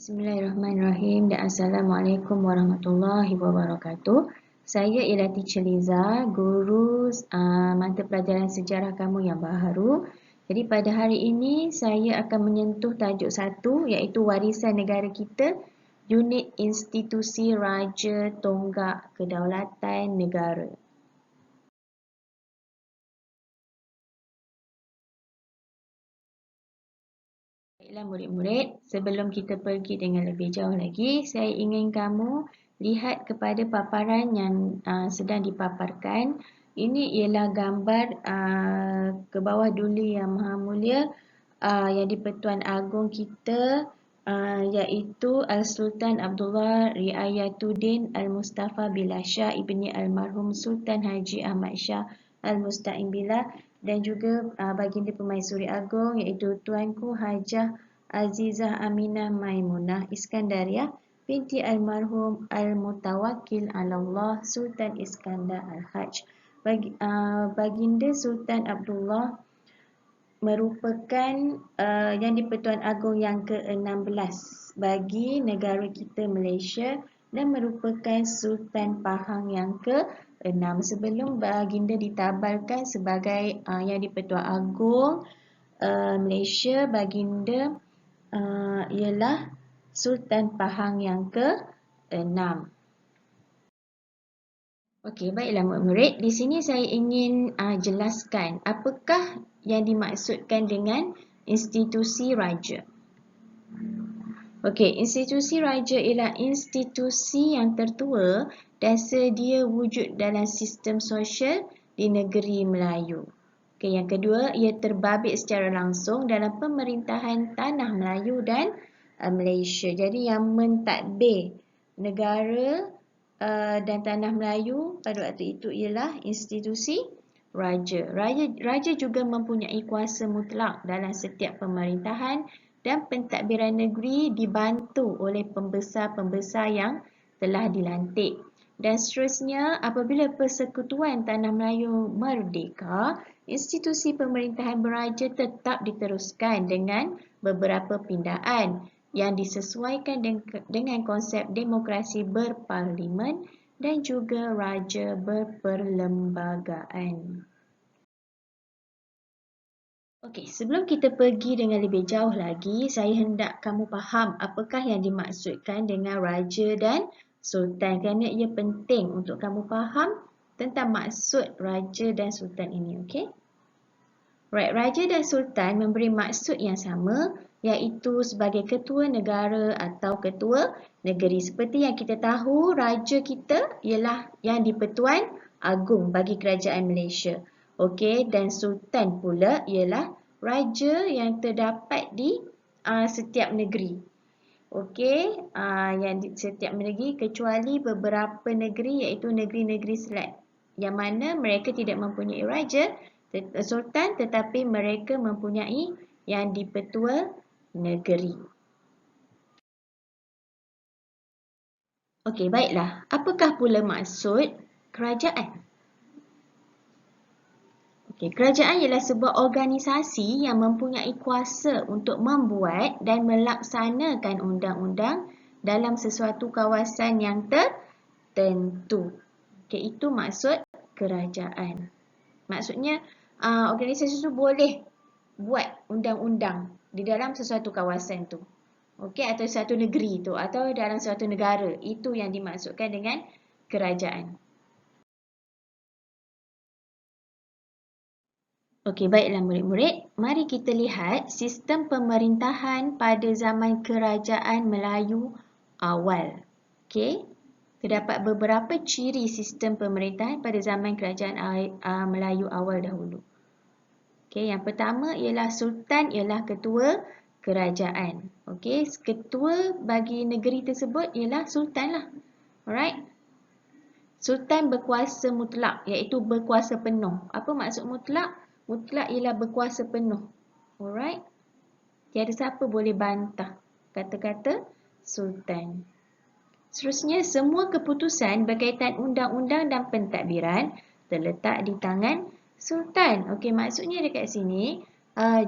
Bismillahirrahmanirrahim dan Assalamualaikum warahmatullahi wabarakatuh. Saya ialah Teacher Liza, guru mata pelajaran sejarah kamu yang baharu. Jadi pada hari ini saya akan menyentuh tajuk 1 iaitu warisan negara kita, unit institusi Raja Tonggak Kedaulatan Negara. Baiklah murid-murid, sebelum kita pergi dengan lebih jauh lagi, saya ingin kamu lihat kepada paparan yang sedang dipaparkan. Ini ialah gambar ke bawah duli yang maha mulia yang di-Pertuan Agong kita iaitu Al-Sultan Abdullah Riayatuddin Al-Mustafa Billah Shah ibni Almarhum Sultan Haji Ahmad Shah Al-Musta'in Billah dan juga baginda Permaisuri Agong iaitu Tuanku Hajah Azizah Aminah Maimunah Iskandariah binti Almarhum Al-Mutawakkil Alallah Sultan Iskandar Al-Hajj. Baginda Sultan Abdullah merupakan yang di-Pertuan Agong yang ke-16 bagi negara kita Malaysia dan merupakan Sultan Pahang yang ke-6 sebelum baginda ditabalkan sebagai yang di-Pertuan Agong Malaysia. Baginda ialah Sultan Pahang yang ke-6. Okey, baiklah murid-murid. Di sini saya ingin jelaskan apakah yang dimaksudkan dengan institusi raja. Okey, institusi raja ialah institusi yang tertua dan sedia wujud dalam sistem sosial di negeri Melayu. Okey, yang kedua, ia terbabit secara langsung dalam pemerintahan Tanah Melayu dan Malaysia. Jadi yang mentadbir negara dan Tanah Melayu pada waktu itu ialah institusi raja. Raja juga mempunyai kuasa mutlak dalam setiap pemerintahan dan pentadbiran negeri dibantu oleh pembesar-pembesar yang telah dilantik. Dan seterusnya, apabila Persekutuan Tanah Melayu merdeka, institusi pemerintahan beraja tetap diteruskan dengan beberapa pindaan yang disesuaikan dengan konsep demokrasi berparlimen dan juga raja berperlembagaan. Okey, sebelum kita pergi dengan lebih jauh lagi, saya hendak kamu faham apakah yang dimaksudkan dengan raja dan sultan kerana ia penting untuk kamu faham tentang maksud raja dan sultan ini, okey? Right, raja dan sultan memberi maksud yang sama iaitu sebagai ketua negara atau ketua negeri. Seperti yang kita tahu, raja kita ialah yang di-Pertuan Agong bagi kerajaan Malaysia. Okey, dan sultan pula ialah raja yang terdapat di setiap negeri. Okey, yang di setiap negeri kecuali beberapa negeri iaitu negeri-negeri Selat yang mana mereka tidak mempunyai raja sultan tetapi mereka mempunyai yang di-Pertua Negeri. Okey, baiklah. Apakah pula maksud kerajaan? Okey, kerajaan ialah sebuah organisasi yang mempunyai kuasa untuk membuat dan melaksanakan undang-undang dalam sesuatu kawasan yang tertentu. Okey, itu maksud kerajaan. Maksudnya organisasi itu boleh buat undang-undang di dalam sesuatu kawasan tu. Okey, atau satu negeri tu atau dalam suatu negara. Itu yang dimaksudkan dengan kerajaan. Okey, baiklah murid-murid. Mari kita lihat sistem pemerintahan pada zaman kerajaan Melayu awal. Okey. Terdapat beberapa ciri sistem pemerintahan pada zaman kerajaan Melayu awal dahulu. Okey, yang pertama ialah sultan ialah ketua kerajaan. Okey, ketua bagi negeri tersebut ialah sultan lah. Alright. Sultan berkuasa mutlak iaitu berkuasa penuh. Apa maksud mutlak? Mutlak ialah berkuasa penuh. Alright. Tiada siapa boleh bantah kata-kata sultan. Seterusnya, semua keputusan berkaitan undang-undang dan pentadbiran terletak di tangan sultan. Okey, maksudnya dekat sini,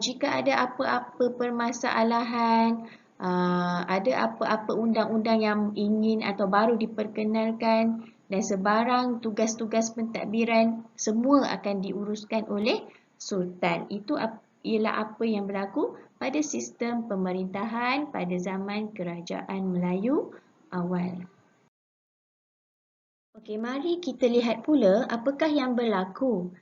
jika ada apa-apa permasalahan ada apa-apa undang-undang yang ingin atau baru diperkenalkan dan sebarang tugas-tugas pentadbiran semua akan diuruskan oleh Sultan. Itu ialah apa yang berlaku pada sistem pemerintahan pada zaman Kerajaan Melayu awal. Okey, mari kita lihat pula apakah yang berlaku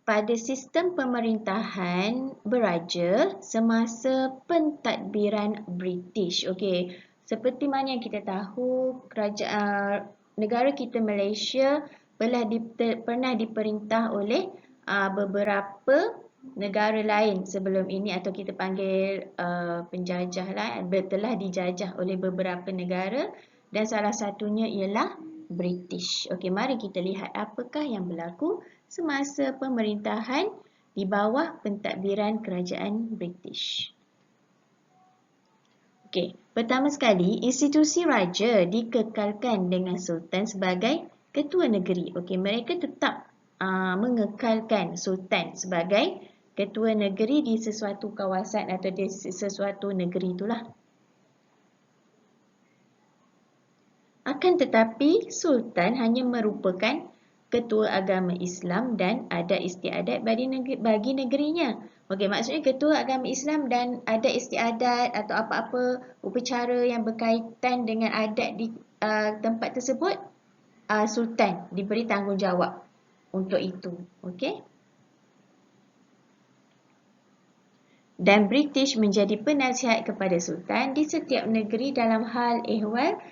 pada sistem pemerintahan beraja semasa pentadbiran British. Okey, seperti mana yang kita tahu, kerajaan negara kita Malaysia pernah diperintah oleh beberapa negara lain sebelum ini atau kita panggil penjajah lah, telah dijajah oleh beberapa negara dan salah satunya ialah British. Okey, mari kita lihat apakah yang berlaku semasa pemerintahan di bawah pentadbiran kerajaan British. Okey, pertama sekali, institusi raja dikekalkan dengan Sultan sebagai ketua negeri. Okey, mereka tetap mengekalkan Sultan sebagai ketua negeri di sesuatu kawasan atau di sesuatu negeri itulah. Akan tetapi, Sultan hanya merupakan ketua agama Islam dan adat istiadat bagi negerinya. Okey, maksudnya ketua agama Islam dan adat istiadat atau apa-apa upacara yang berkaitan dengan adat di tempat tersebut, Sultan diberi tanggungjawab untuk itu. Okey. Dan British menjadi penasihat kepada Sultan di setiap negeri dalam hal ehwal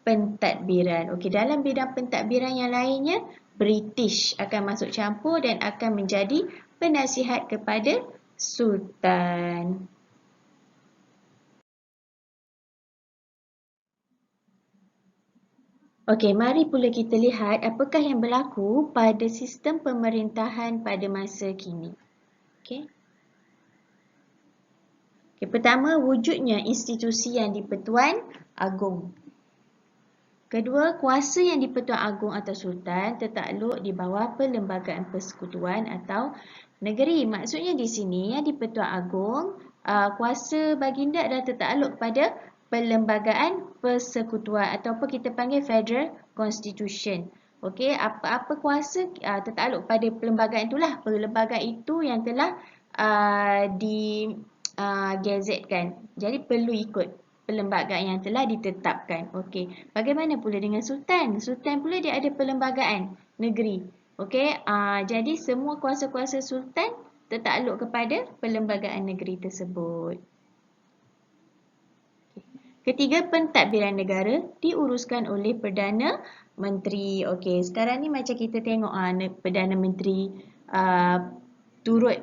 pentadbiran. Okey, dalam bidang pentadbiran yang lainnya, British akan masuk campur dan akan menjadi penasihat kepada Sultan. Okey, mari pula kita lihat apakah yang berlaku pada sistem pemerintahan pada masa kini. Okey. Okey, pertama, wujudnya institusi yang di-Pertuan Agong. Kedua, kuasa yang di-Pertuan Agong atau Sultan tertakluk di bawah Perlembagaan Persekutuan atau negeri. Maksudnya di sini yang di-Pertuan Agong, kuasa baginda adalah tertakluk pada Perlembagaan Persekutuan atau apa kita panggil Federal Constitution. Okey, apa-apa kuasa tertakluk pada perlembagaan itulah. Perlembagaan itu yang telah gazetkan. Jadi perlu ikut perlembagaan yang telah ditetapkan. Okey, bagaimana pula dengan Sultan? Sultan pula dia ada perlembagaan negeri. Okey, jadi semua kuasa-kuasa Sultan tertakluk kepada perlembagaan negeri tersebut. Ketiga, pentadbiran negara diuruskan oleh Perdana Menteri. Okey, sekarang ni macam kita tengok Perdana Menteri turut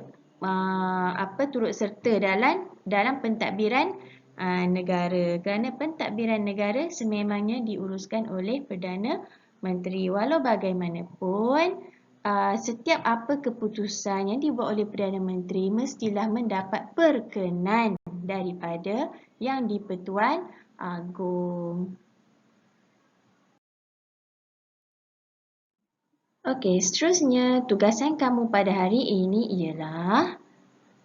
serta dalam pentadbiran negara. Kerana pentadbiran negara sememangnya diuruskan oleh Perdana Menteri. Walau bagaimanapun, setiap apa keputusan yang dibuat oleh Perdana Menteri mestilah mendapat perkenan daripada yang di-Pertuan Agong. Okey, seterusnya tugasan kamu pada hari ini ialah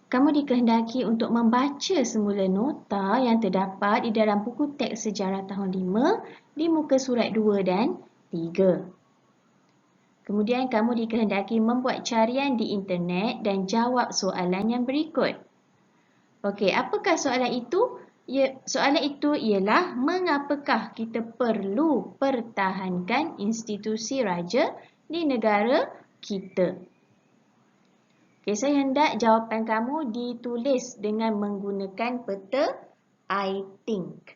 kamu dikehendaki untuk membaca semula nota yang terdapat di dalam buku teks sejarah tahun 5 di muka surat 2 dan 3. Kemudian kamu dikehendaki membuat carian di internet dan jawab soalan yang berikut. Okey, apakah soalan itu? Soalan itu ialah mengapakah kita perlu pertahankan institusi raja di negara kita? Okey, saya hendak jawapan kamu ditulis dengan menggunakan peta I think.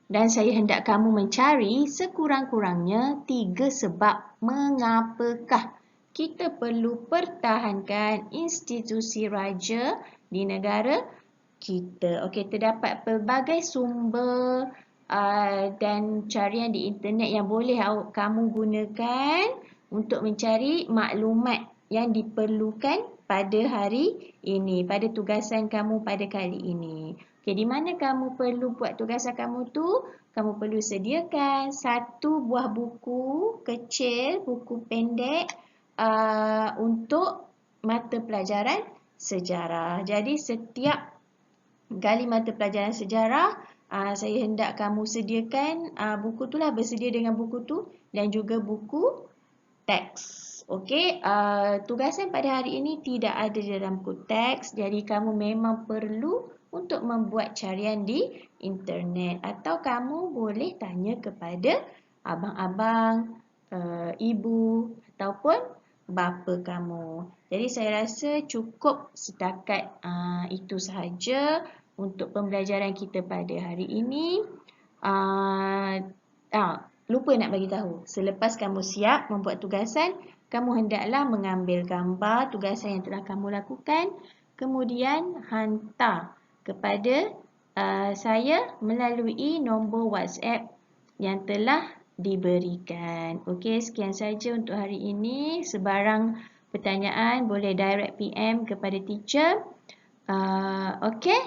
Dan saya hendak kamu mencari sekurang-kurangnya 3 sebab mengapakah kita perlu pertahankan institusi raja di negara kita. Okey, terdapat pelbagai sumber dan carian di internet yang boleh kamu gunakan untuk mencari maklumat yang diperlukan pada hari ini, pada tugasan kamu pada kali ini. Okey, di mana kamu perlu buat tugasan kamu tu? Kamu perlu sediakan satu buah buku kecil, buku pendek untuk mata pelajaran sejarah. Jadi setiap gali mata pelajaran sejarah, saya hendak kamu sediakan buku tu lah, bersedia dengan buku tu dan juga buku teks. Okey, tugasan pada hari ini tidak ada dalam buku teks, jadi kamu memang perlu untuk membuat carian di internet atau kamu boleh tanya kepada abang-abang, ibu ataupun bapa kamu. Jadi saya rasa cukup setakat itu sahaja untuk pembelajaran kita pada hari ini. Lupa nak bagi tahu. Selepas kamu siap membuat tugasan, kamu hendaklah mengambil gambar tugasan yang telah kamu lakukan, kemudian hantar kepada saya melalui nombor WhatsApp yang telah diberikan. Okey, sekian saja untuk hari ini. Sebarang pertanyaan boleh direct PM kepada teacher. Okey.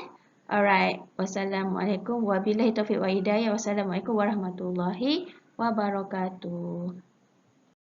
Alright. Wassalamualaikum wabillahi taufiq wa hidayah. Wassalamualaikum warahmatullahi wabarakatuh.